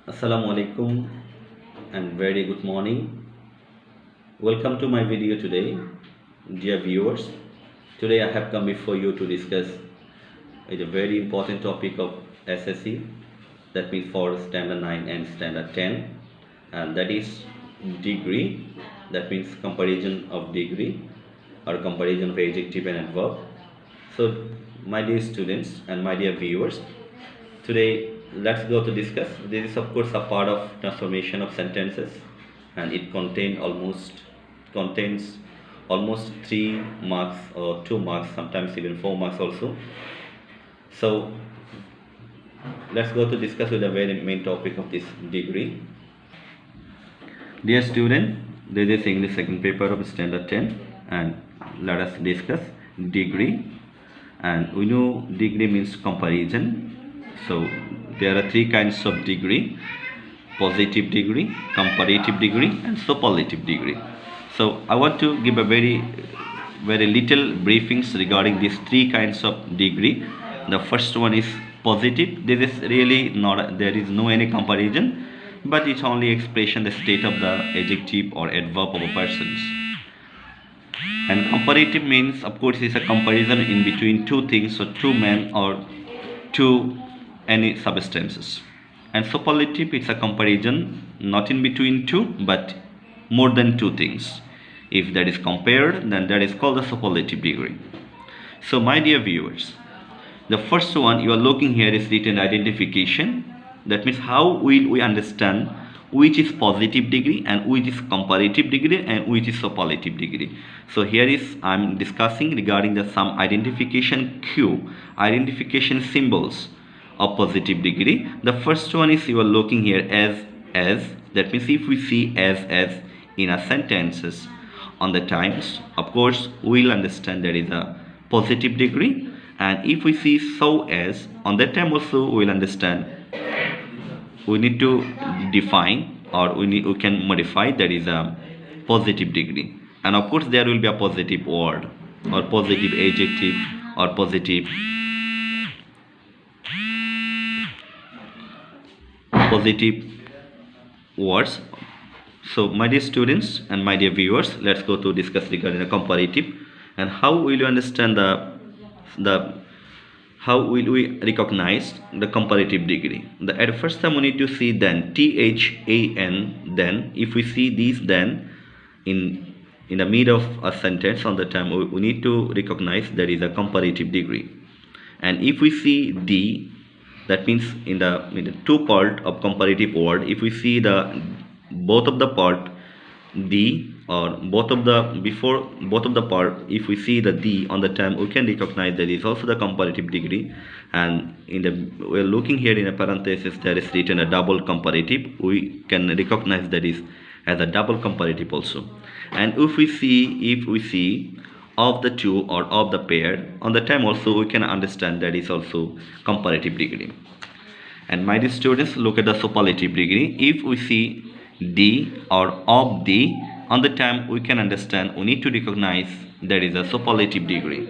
Assalamu alaikum and very good morning. Welcome to my video today, dear viewers. Today I have come before you to discuss a very important topic of SSC, that means for standard 9 and standard 10, and that is degree, that means comparison of degree or comparison of adjective and adverb. So my dear students and my dear viewers, today let's go to discuss. This is of course a part of transformation of sentences, and it contains almost 3 marks or 2 marks, sometimes even 4 marks also. So let's go to discuss with the very main topic of this degree. Dear student, this is English second paper of standard 10, and let us discuss degree. And we know degree means comparison. So there are 3 kinds of degree: positive degree, comparative degree, and superlative degree. So I want to give a very little briefings regarding these 3 kinds of degree. The first one is positive. This is really not, there is no any comparison, but it's only expression the state of the adjective or adverb of a person. And comparative means, of course, is a comparison in between 2 things or 2 men or 2 any substances. And superlative is a comparison not in between 2 but more than 2 things. If that is compared, then that is called the superlative degree. So my dear viewers, the first one you are looking here is written identification. That means how will we understand which is positive degree and which is comparative degree and which is superlative degree. So here is I am discussing regarding the some identification cue, identification symbols of positive degree. The first one is you are looking here as. That means if we see as in a sentences on the times, of course we will understand that is a positive degree. And if we see so as on that time also we will understand we need to define or we can modify that is a positive degree. And of course there will be a positive word or positive adjective or positive words. So my dear students and my dear viewers, let's go to discuss regarding the comparative and how will you understand how will we recognize the comparative degree. At first time we need to see then, THAN, then. If we see these then in the middle of a sentence on the time, we need to recognize there is a comparative degree. And if we see D, that means in the 2 part of comparative word, if we see the both of the part D or both of the part, if we see the D on the time, we can recognize that is also the comparative degree. And we're looking here in a parenthesis, there is written a double comparative. We can recognize that is as a double comparative also. And if we see of the 2 or of the pair on the time also, we can understand that is also comparative degree. And my dear students, look at the superlative degree. If we see D or of D on the time, we can understand, we need to recognize that is a superlative degree.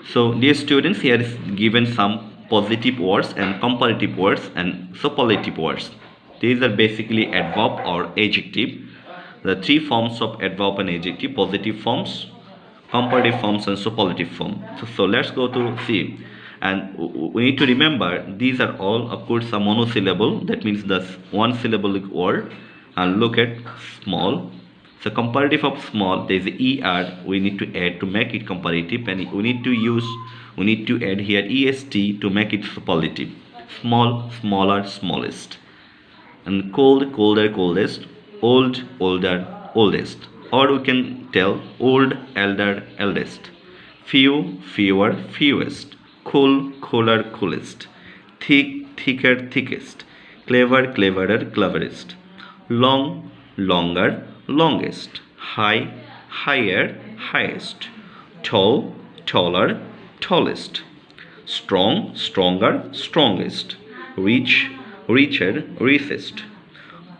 So dear students, here is given some positive words and comparative words and superlative words. These are basically adverb or adjective. The 3 forms of adverb and adjective: positive forms, comparative forms, and superlative form. So let's go to see. And we need to remember these are all, of course, a monosyllable. That means the 1 syllable word. And look at small. So comparative of small, there is ER we need to add to make it comparative, and we need to add here EST to make it superlative. Small, smaller, smallest. And cold, colder, coldest. Old, older, oldest. Or we can tell old, elder, eldest. Few, fewer, fewest. Cool, cooler, coolest. Thick, thicker, thickest. Clever, cleverer, cleverest. Long, longer, longest. High, higher, highest. Tall, taller, tallest. Strong, stronger, strongest. Rich, richer, richest.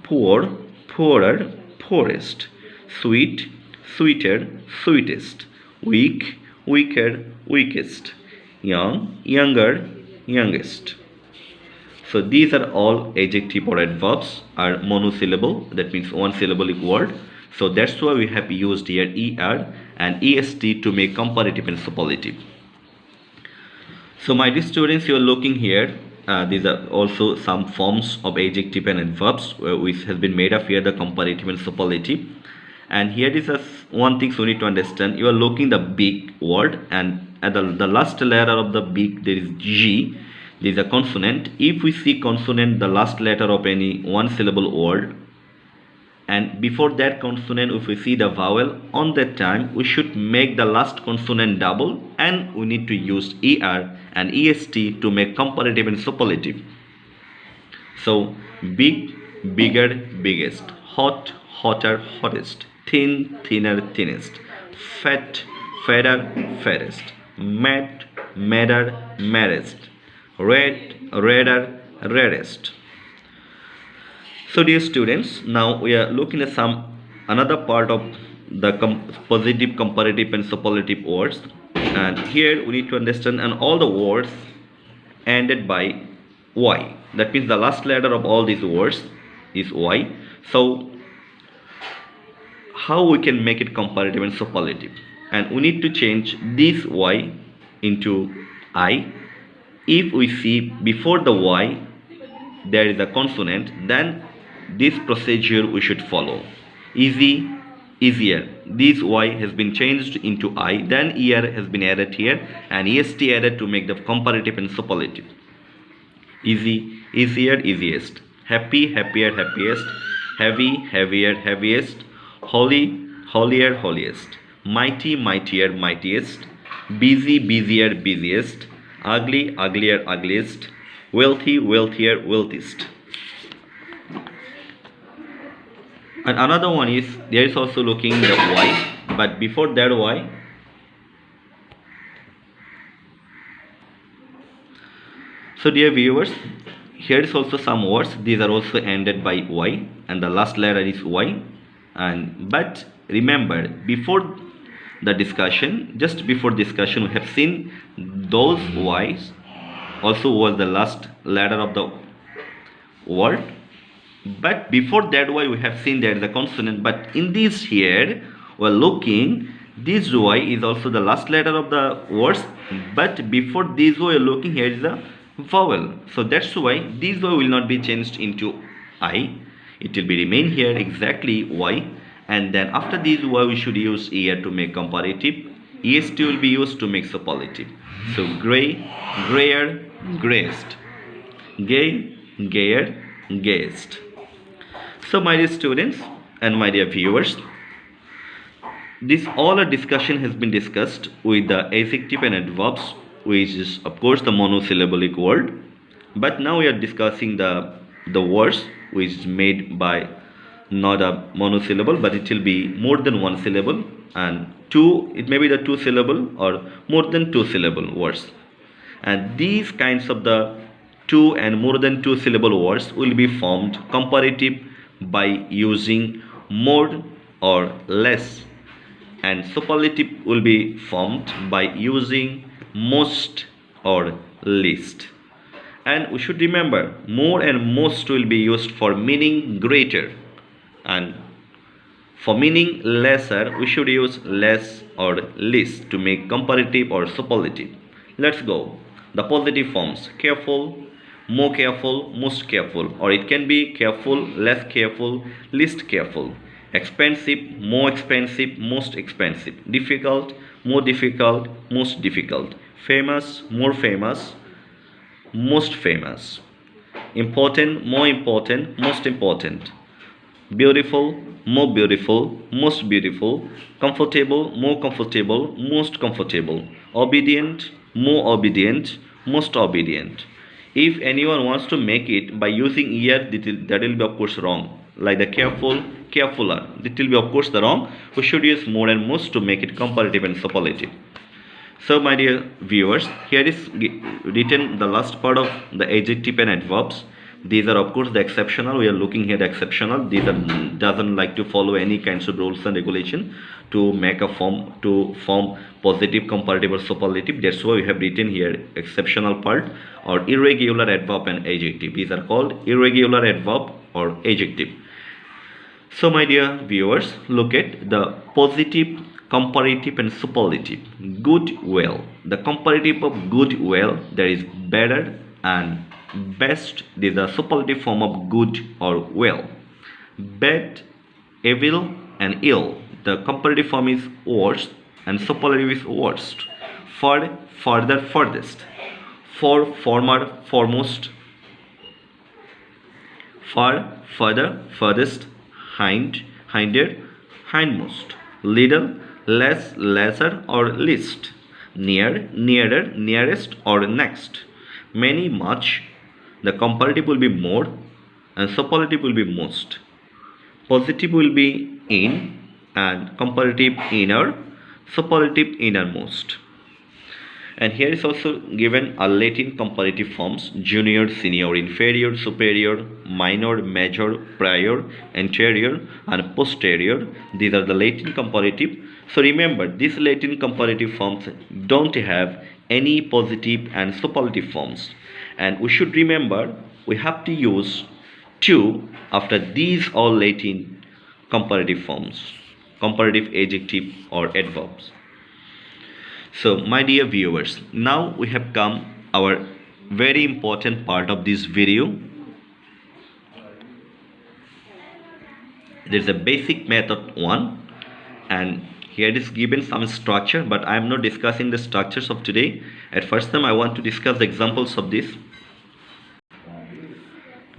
Poor, poorer, poorest. Sweet, sweeter, sweetest. Weak, weaker, weakest. Young, younger, youngest. So these are all adjective or adverbs are monosyllable, that means one syllabic word. So that's why we have used here er and est to make comparative and superlative. So my dear students, you are looking here, these are also some forms of adjective and adverbs which has been made up here, the comparative and superlative. And here is one thing you need to understand. You are looking the big word, and at the last letter of the big there is G. There is a consonant. If we see consonant, the last letter of any one syllable word, and before that consonant if we see the vowel, on that time we should make the last consonant double, and we need to use er and est to make comparative and superlative. So big, bigger, biggest, hot, hotter, hottest, thin, thinner, thinnest, fat, fatter, fattest, mad, madder, maddest, red, redder, reddest. So dear students, now we are looking at another part of the positive, comparative and superlative words, and here we need to understand, and all the words ended by y, that means the last letter of all these words is y. So how we can make it comparative and superlative? And we need to change this y into I. If we see before the y there is a consonant, then this procedure we should follow. Easy, easier. This y has been changed into I, then er has been added here, and est added to make the comparative and superlative. Easy, easier, easiest. Happy, happier, happiest. Heavy, heavier, heaviest. Holy, holier, holiest. Mighty, mightier, mightiest. Busy, busier, busiest. Ugly, uglier, ugliest. Wealthy, wealthier, wealthiest. And another one is, there is also looking the y, but before that y, so dear viewers, here is also some words, these are also ended by y, and the last letter is y. And but remember, before the discussion, just before discussion, we have seen those y's also was the last letter of the word, but before that y we have seen there is a consonant, but in this here we are looking this y is also the last letter of the words, but before this y we are looking here is a vowel. So that's why this y will not be changed into I, it will be remain here exactly y, and then after this y we should use er to make comparative, est will be used to make superlative. So gray, grayer, grayest, gay, gayer, gayest. So my dear students and my dear viewers, this all a discussion has been discussed with the adjective and adverbs, which is of course the monosyllabic word, but now we are discussing the words which is made by not a monosyllable, but it will be more than one syllable, and two, it may be the two syllable or more than two syllable words. And these kinds of the two and more than two syllable words will be formed comparative by using more or less, and superlative will be formed by using most or least. And we should remember, more and most will be used for meaning greater, and for meaning lesser we should use less or least to make comparative or superlative. Let's go. The positive forms: careful, more careful, most careful, or it can be careful, less careful, least careful. Expensive, more expensive, most expensive. Difficult, more difficult, most difficult. Famous, more famous, most famous. Important, more important, most important. Beautiful, more beautiful, most beautiful. Comfortable, more comfortable, most comfortable. Obedient, more obedient, most obedient. If anyone wants to make it by using ear, that will be of course wrong. Like the careful, carefuler, that will be of course the wrong. We should use more and most to make it comparative and superlative. So my dear viewers, here is written the last part of the adjective and adverbs. These are of course the exceptional. We are looking here the exceptional. These are doesn't like to follow any kinds of rules and regulation to make a form, to form positive, comparative or superlative. That's why we have written here exceptional part or irregular adverb and adjective. These are called irregular adverb or adjective. So my dear viewers, look at the positive, comparative and superlative. Good, well. The comparative of good, well, that is better, and best, this is the superlative form of good or well. Bad, evil and ill. The comparative form is worst and superlative is worst. For, further, furthest. For, former, foremost. For, further, furthest. Hind, hinder, hindmost. Little, less, lesser or least. Near, nearer, nearest or next. Many, much. The comparative will be more and superlative will be most. Positive will be in and comparative inner, superlative innermost. And here is also given a Latin comparative forms: junior, senior, inferior, superior, minor, major, prior, anterior and posterior. These are the Latin comparative. So remember, these Latin comparative forms don't have any positive and superlative forms, and we should remember we have to use two after these all Latin comparative forms, comparative adjective or adverbs. So my dear viewers, now we have come our very important part of this video. There is a basic method 1, and here it is given some structure, but I am not discussing the structures of today. At first time I want to discuss the examples of this.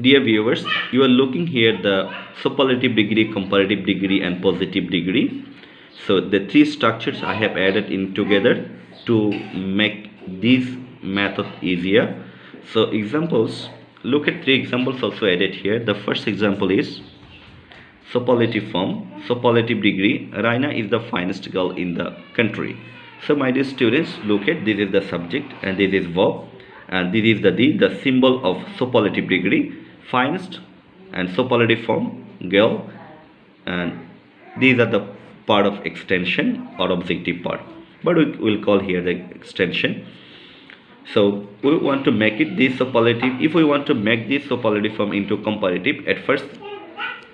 Dear viewers, you are looking here the superlative degree, comparative degree and positive degree. So the three structures I have added in together to make this method easier. So examples, look at 3 examples also added here. The first example is superlative form, superlative degree. Raina is the finest girl in the country. So my dear students, look at, this is the subject and this is verb, and this is the symbol of superlative degree, finest, and superlative form, girl, and these are the part of extension or objective part, but we will call here the extension. So we want to make it this superlative. If we want to make this superlative form into comparative, at first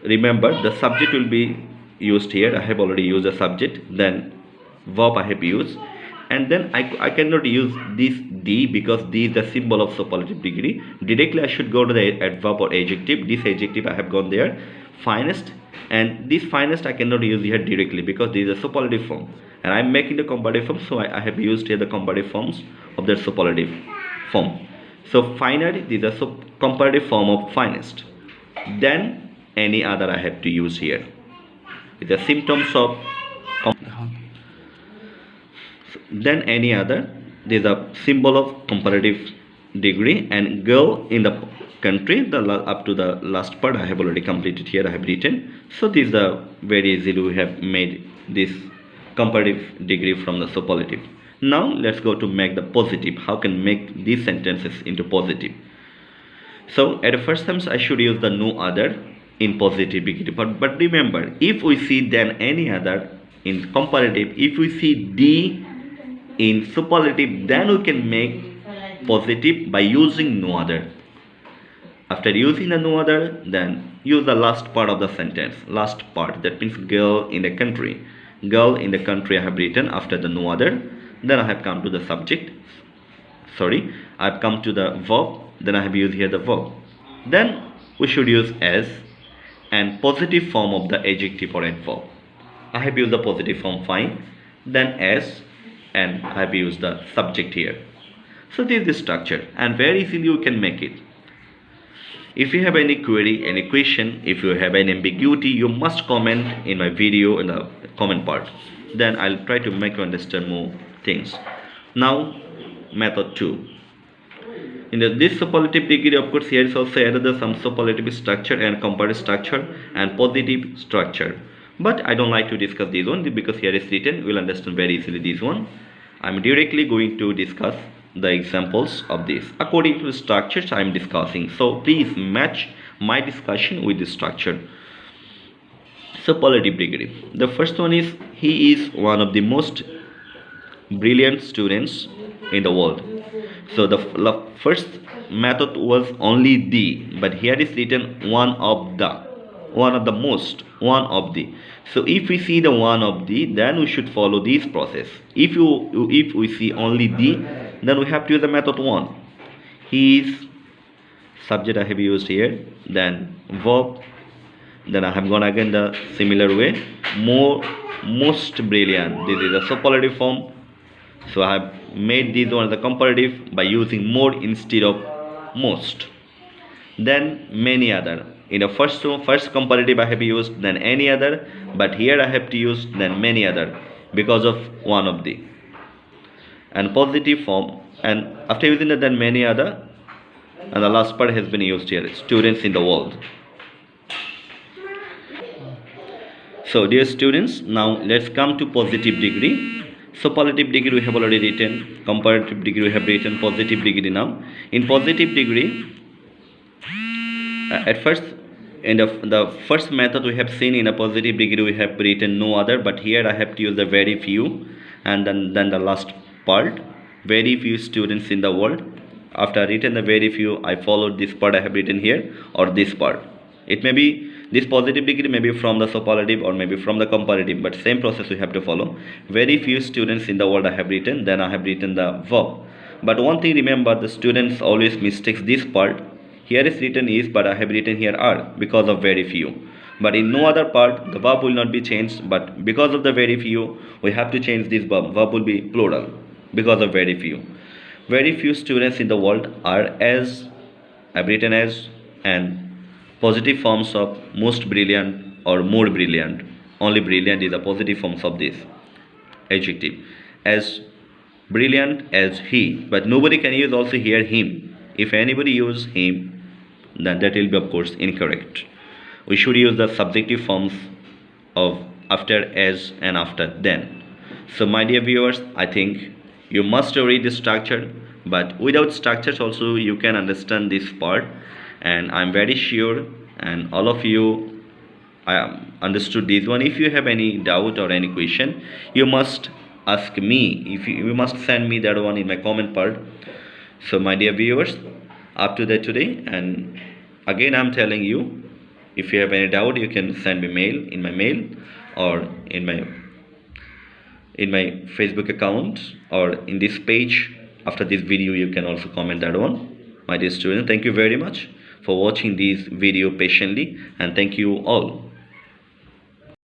remember the subject will be used here. I have already used the subject, then verb I have used, and then I cannot use this D because D is the symbol of superlative degree. Directly I should go to the adverb or adjective. This adjective I have gone there, finest, and this finest I cannot use here directly because this is a superlative form and I am making the comparative form, so I have used here the comparative forms of the superlative form. So finer, this is a comparative form of finest. Then any other I have to use here with the symptoms of then any other. This is a symbol of comparative degree, and girl in the country, up to the last part I have already completed here, I have written. So this is the very easily we have made this comparative degree from the superlative. Now let's go to make the positive. How can make these sentences into positive? So at the first times I should use the no other in positive degree, but remember, if we see then any other in comparative, if we see D in superlative, then we can make positive by using no other. After using the no other, then use the last part of the sentence, last part, that means girl in the country. Girl in the country I have written after the no other. Then I have come to the subject, sorry, I have come to the verb, then I have used here the verb. Then we should use as and positive form of the adjective or adverb. I have used the positive form, fine, then as, and I have used the subject here. So this is the structure, and very easily you can make it. If you have any query, any question, if you have any ambiguity, you must comment in my video in the comment part. Then I'll try to make you understand more things. Now method 2. In this superlative degree, of course, here is also added some superlative structure and comparative structure and positive structure. But I don't like to discuss this one because here is written, you will understand very easily this one. I'm directly going to discuss the examples of this according to the structures I am discussing. So please match my discussion with the structure. Superlative degree. The first one is he is one of the most brilliant students in the world. So the first method was only the, but here is written one of the most, one of the. So if we see the one of the, then we should follow this process. If we see only the, then we have to use the method one. He is subject I have used here, then verb, then I have gone again the similar way, most brilliant. This is a superlative form. So I have made this one as a comparative by using more instead of most. Then many other. In the first comparative I have used then any other, but here I have to use then many other because of one of the. And positive form, and after using the then many other, and the last part has been used here, students in the world. So dear students, now let's come to positive degree. Superlative degree we have already written, comparative degree we have written, positive degree now. In positive degree, at first, in the first method we have seen in a positive degree we have written no other, but here I have to use the very few, and then the last part, very few students in the world. After I written the very few, I followed this part I have written here, or this part. It may be this positive degree may be from the superlative or maybe from the comparative, but same process we have to follow. Very few students in the world I have written, then I have written the verb. But one thing remember, the students always mistakes this part. Here is written is, but I have written here are because of very few. But in no other part the verb will not be changed, but because of the very few we have to change this verb. Verb will be plural because of very few. Very few students in the world are as, I have written as, and positive forms of most brilliant or more brilliant. Only brilliant is the positive forms of this adjective. As brilliant as he, but nobody can use also here him. If anybody use him, then that will be of course incorrect. We should use the subjective forms of after as and after then. So my dear viewers, I think you must read the structure, but without structures also you can understand this part, and I'm very sure and all of you understood this one. If you have any doubt or any question, you must ask me. If you must send me that one in my comment part. So my dear viewers, up to that today, and again I'm telling you, if you have any doubt you can send me mail in my mail or in my Facebook account or in this page. After this video you can also comment that one. My dear students, thank you very much for watching this video patiently, and thank you all.